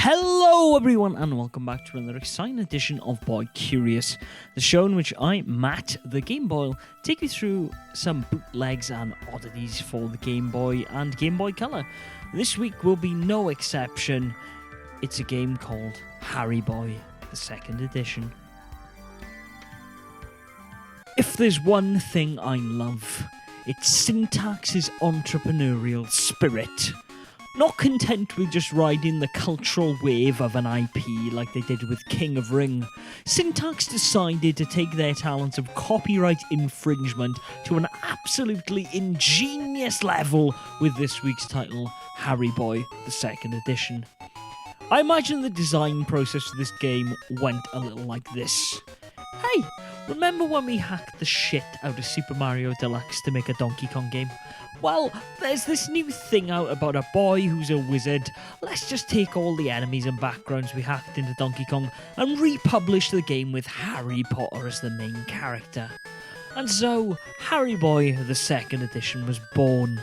Hello everyone and welcome back to another exciting edition of Boy Curious, the show in which I, Matt, the Game Boy, take you through some bootlegs and oddities for the Game Boy and Game Boy Color. This week will be no exception. It's a game called Harry Boy, the second edition. If there's one thing I love, it's Sintax's entrepreneurial spirit. Not content with just riding the cultural wave of an IP like they did with King of Ring, Sintax decided to take their talents of copyright infringement to an absolutely ingenious level with this week's title, Harry Boy, the second edition. I imagine the design process of this game went a little like this. Hey, remember when we hacked the shit out of Super Mario Deluxe to make a Donkey Kong game? Well, there's this new thing out about a boy who's a wizard. Let's just take all the enemies and backgrounds we hacked into Donkey Kong and republish the game with Harry Potter as the main character. And so, Harry Boy, the second edition, was born.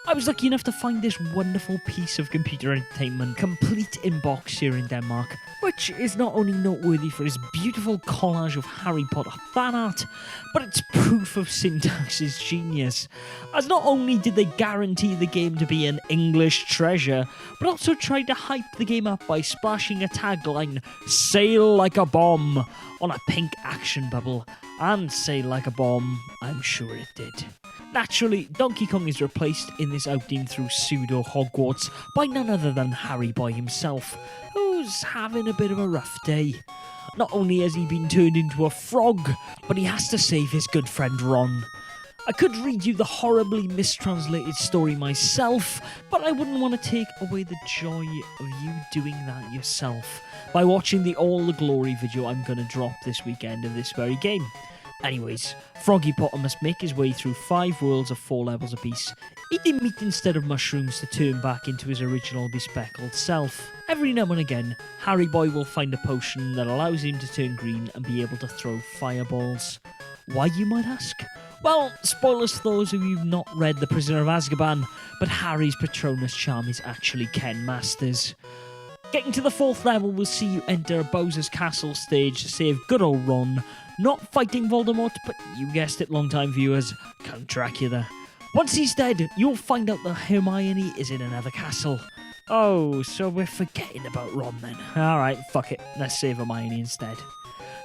I was lucky enough to find this wonderful piece of computer entertainment complete in box here in Denmark, which is not only noteworthy for its beautiful collage of Harry Potter fan art, but it's proof of Sintax's genius, as not only did they guarantee the game to be an English treasure, but also tried to hype the game up by splashing a tagline, "Sail like a bomb," on a pink action bubble, and sail like a bomb, I'm sure it did. Naturally, Donkey Kong is replaced in this outing through pseudo Hogwarts by none other than Harry Boy himself, who's having a bit of a rough day. Not only has he been turned into a frog, but he has to save his good friend Ron. I could read you the horribly mistranslated story myself, but I wouldn't want to take away the joy of you doing that yourself by watching the All the Glory video I'm going to drop this weekend of this very game. Anyways, Froggy Potter must make his way through 5 worlds of 4 levels apiece, eating meat instead of mushrooms to turn back into his original bespectacled self. Every now and again, Harry Boy will find a potion that allows him to turn green and be able to throw fireballs. Why, you might ask? Well, spoilers for those of you who've not read The Prisoner of Azkaban, but Harry's Patronus charm is actually Ken Masters. Getting to the 4th level will see you enter Bowser's Castle stage to save good old Ron, not fighting Voldemort, but you guessed it, long-time viewers, Count Dracula. Once he's dead, you'll find out that Hermione is in another castle. Oh, so we're forgetting about Ron then. Alright, fuck it, let's save Hermione instead.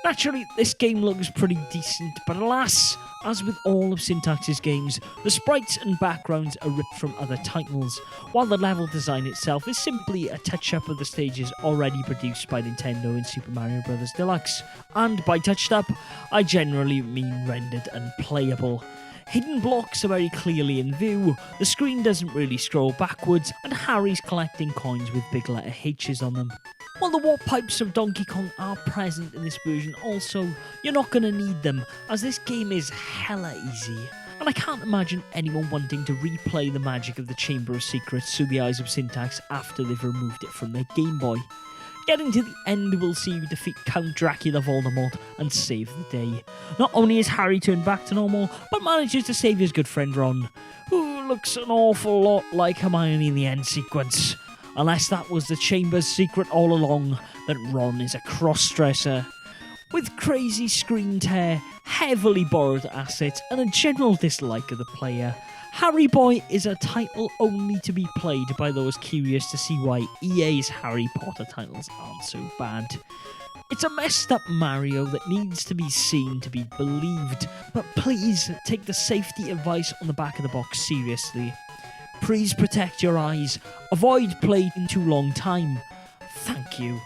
Naturally, this game looks pretty decent, but alas, as with all of Sintax's games, the sprites and backgrounds are ripped from other titles, while the level design itself is simply a touch-up of the stages already produced by Nintendo in Super Mario Bros. Deluxe. And by touched up, I generally mean rendered and playable. Hidden blocks are very clearly in view, the screen doesn't really scroll backwards, and Harry's collecting coins with big letter H's on them. While the warp pipes of Donkey Kong are present in this version also, you're not going to need them, as this game is hella easy. And I can't imagine anyone wanting to replay the magic of the Chamber of Secrets through the eyes of Sintax after they've removed it from their Game Boy. Getting to the end will see you defeat Count Dracula Voldemort and save the day. Not only is Harry turned back to normal, but manages to save his good friend Ron, who looks an awful lot like Hermione in the end sequence. Unless that was the Chamber's secret all along, that Ron is a cross-dresser. With crazy screen tear, heavily borrowed assets, and a general dislike of the player, Harry Boy is a title only to be played by those curious to see why EA's Harry Potter titles aren't so bad. It's a messed up Mario that needs to be seen to be believed, but please take the safety advice on the back of the box seriously. Please protect your eyes. Avoid playing too long time. Thank you.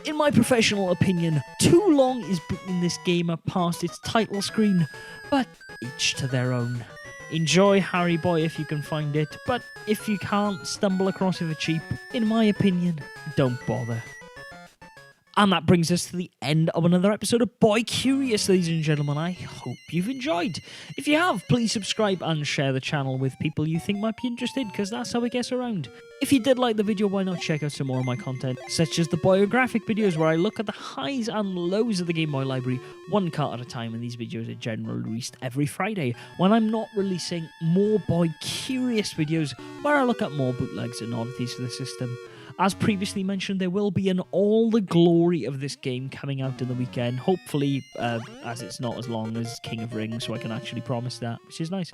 In my professional opinion, too long is booting this game up past its title screen, but each to their own. Enjoy Harry Boy if you can find it, but if you can't, stumble across it for cheap. In my opinion, don't bother. And that brings us to the end of another episode of Boy Curious, ladies and gentlemen. I hope you've enjoyed. If you have, please subscribe and share the channel with people you think might be interested, because that's how it gets around. If you did like the video, why not check out some more of my content, such as the Boyographic videos, where I look at the highs and lows of the Game Boy library, one card at a time, and these videos are generally released every Friday, when I'm not releasing more Boy Curious videos, where I look at more bootlegs and oddities for the system. As previously mentioned, there will be an all the glory of this game coming out in the weekend. Hopefully, as it's not as long as King of Rings, so I can actually promise that, which is nice.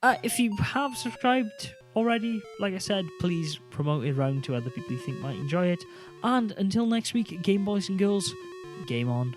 If you have subscribed already, like I said, please promote it around to other people you think might enjoy it. And until next week, Game Boys and Girls, game on.